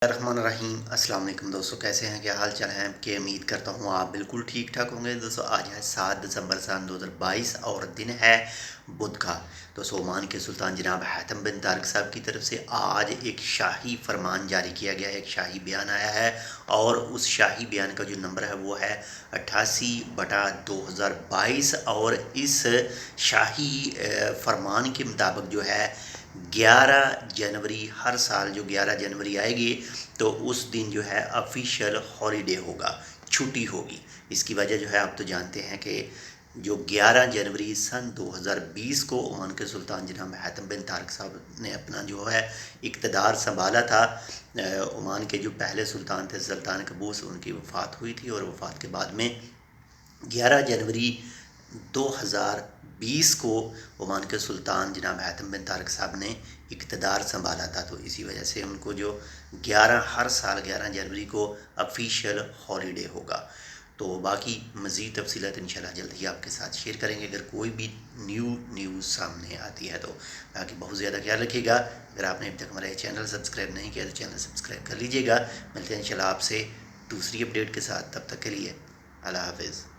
रहीम अस्सलाम वालेकुम दोस्तों, कैसे हैं? क्या हाल चाल है आपके? उम्मीद करता हूँ आप बिल्कुल ठीक ठाक होंगे। दोस्तों आज है 7 दिसंबर सन 2022 और दिन है बुध का। दोस्तों ओमान के सुल्तान जनाब हैतम बिन तारिक साहब की तरफ से आज एक शाही फरमान जारी किया गया है, एक शाही बयान आया है और उस शाही बयान का जो नंबर है वो है 88/2022 और इस शाही फरमान के मुताबिक जो है 11 जनवरी हर साल जो 11 जनवरी आएगी तो उस दिन जो है ऑफिशियल हॉलीडे होगा, छुट्टी होगी। इसकी वजह जो है आप तो जानते हैं कि जो 11 जनवरी सन 2020 को ओमान के सुल्तान जनाब हैतम बिन तारिक साहब ने अपना जो है इक़्तिदार संभाला था। ओमान के जो पहले सुल्तान थे सुल्तान कबूस, उनकी वफ़ात हुई थी और वफ़ात के बाद में 11 जनवरी 2020 को ओमान के सुल्तान जनाब हैतम बिन तारिक साहब ने इक़्तिदार संभाला था। तो इसी वजह से उनको जो 11 हर साल 11 जनवरी को ऑफिशियल हॉलीडे होगा। तो बाकी मज़ीद तफ़सीलात इंशाल्लाह जल्द ही आपके साथ शेयर करेंगे अगर कोई भी न्यूज़ सामने आती है। तो बाकी बहुत ज़्यादा ख्याल रखिएगा। अगर आपने अभी तक हमारा चैनल सब्सक्राइब नहीं किया तो चैनल सब्सक्राइब कर लीजिएगा। मिलते हैं इंशाल्लाह आपसे दूसरी अपडेट के साथ, तब तक के लिए अल्लाह हाफ़िज़।